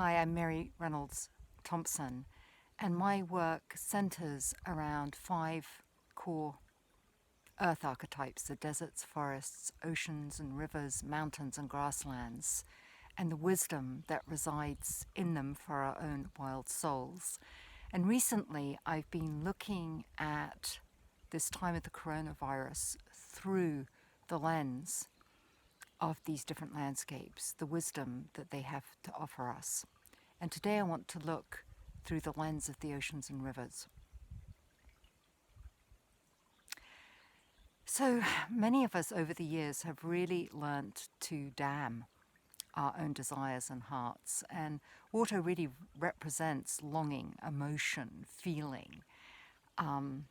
Hi, I'm Mary Reynolds Thompson, and my work centers around 5 core earth archetypes: the deserts, forests, oceans and rivers, mountains and grasslands, and the wisdom that resides in them for our own wild souls. And recently I've been looking at this time of the coronavirus through the lens of these different landscapes, the wisdom that they have to offer us. And today I want to look through the lens of the oceans and rivers. So many of us over the years have really learnt to dam our own desires and hearts, and water really represents longing, emotion, feeling. And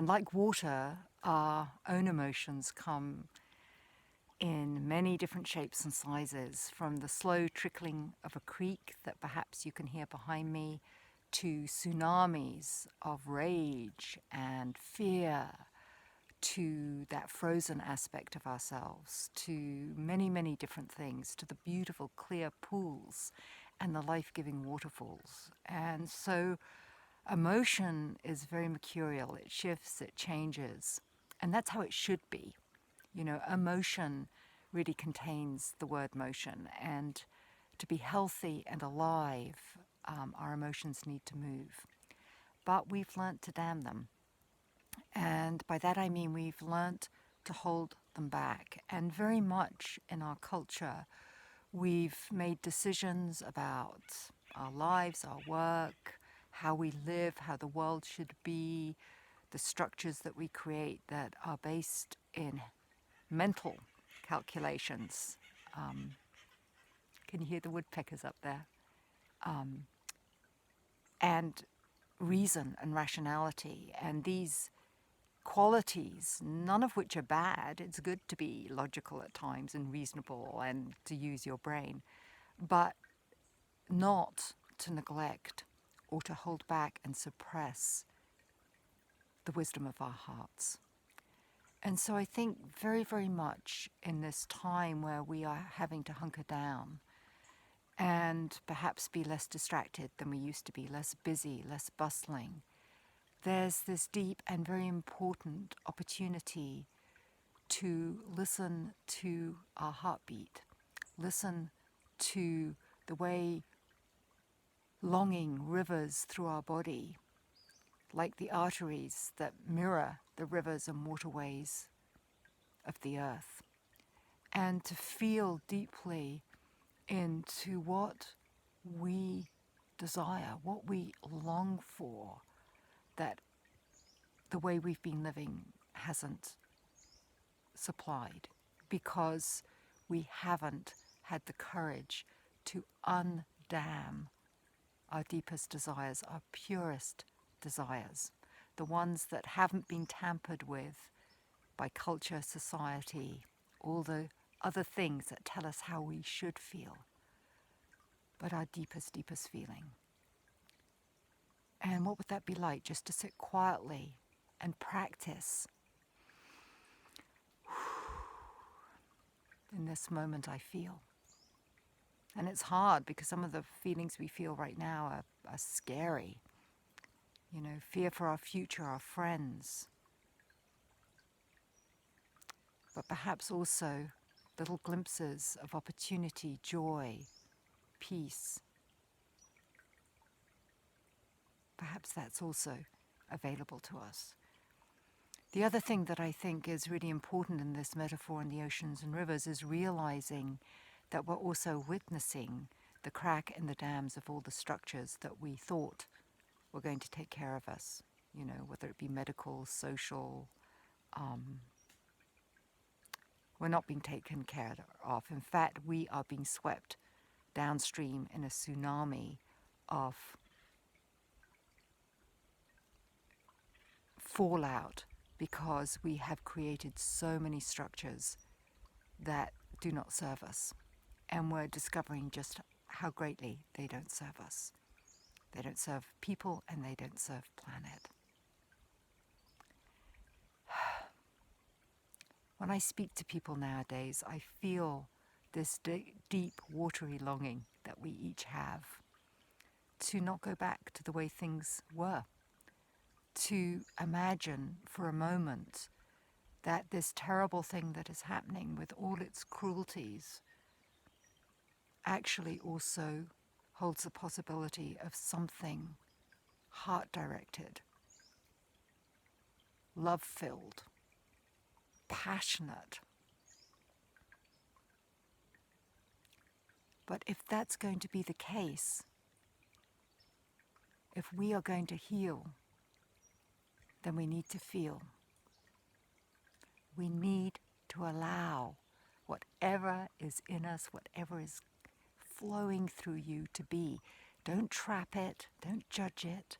like water, our own emotions come in many different shapes and sizes, from the slow trickling of a creek that perhaps you can hear behind me, to tsunamis of rage and fear, to that frozen aspect of ourselves, to many, many different things, to the beautiful clear pools and the life-giving waterfalls. And so emotion is very mercurial. It shifts, it changes, and that's how it should be. You know, emotion really contains the word motion, and to be healthy and alive, our emotions need to move. But we've learnt to dam them. And by that I mean we've learnt to hold them back. And very much in our culture, we've made decisions about our lives, our work, how we live, how the world should be, the structures that we create that are based in mental calculations. Can you hear the woodpeckers up there? And reason and rationality, and these qualities, none of which are bad. It's good to be logical at times and reasonable and to use your brain, but not to neglect or to hold back and suppress the wisdom of our hearts. And so I think very, very much in this time where we are having to hunker down and perhaps be less distracted than we used to be, less busy, less bustling, there's this deep and very important opportunity to listen to our heartbeat, listen to the way longing rivers through our body, like the arteries that mirror the rivers and waterways of the earth, and to feel deeply into what we desire, what we long for, that the way we've been living hasn't supplied, because we haven't had the courage to undam our deepest desires, our purest desires, the ones that haven't been tampered with by culture, society, all the other things that tell us how we should feel, but our deepest, deepest feeling. And what would that be like, just to sit quietly and practice in this moment I feel? And it's hard because some of the feelings we feel right now are scary. You know, fear for our future, our friends. But perhaps also little glimpses of opportunity, joy, peace. Perhaps that's also available to us. The other thing that I think is really important in this metaphor in the oceans and rivers is realizing that we're also witnessing the crack in the dams of all the structures that we thought were going to take care of us, you know, whether it be medical, social. We're not being taken care of. In fact, we are being swept downstream in a tsunami of fallout because we have created so many structures that do not serve us. And we're discovering just how greatly they don't serve us. They don't serve people and they don't serve planet. When I speak to people nowadays, I feel this deep, watery longing that we each have. to not go back to the way things were, to imagine for a moment that this terrible thing that is happening with all its cruelties actually also holds the possibility of something heart-directed, love-filled, passionate. But if that's going to be the case, if we are going to heal, then we need to feel. We need to allow whatever is in us, whatever is flowing through you to be. Don't trap it, don't judge it.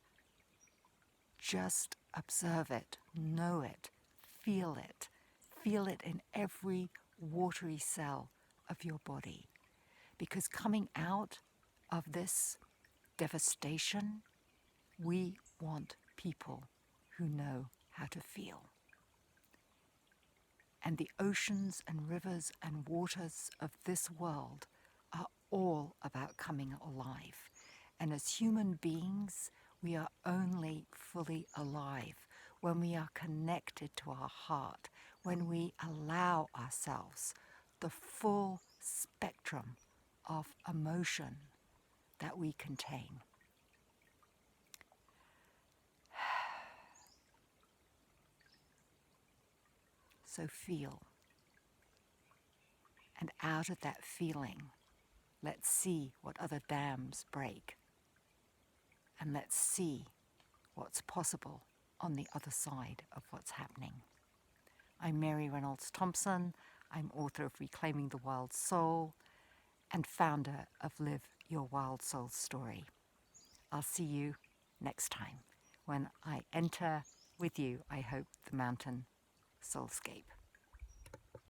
Just observe it, know it, feel it. Feel it in every watery cell of your body. Because coming out of this devastation, we want people who know how to feel. And the oceans and rivers and waters of this world are all about coming alive. And as human beings, we are only fully alive when we are connected to our heart, when we allow ourselves the full spectrum of emotion that we contain. So feel. And out of that feeling, let's see what other dams break. And let's see what's possible on the other side of what's happening. I'm Mary Reynolds Thompson. I'm author of Reclaiming the Wild Soul and founder of Live Your Wild Soul Story. I'll see you next time when I enter with you, I hope, the mountain soulscape.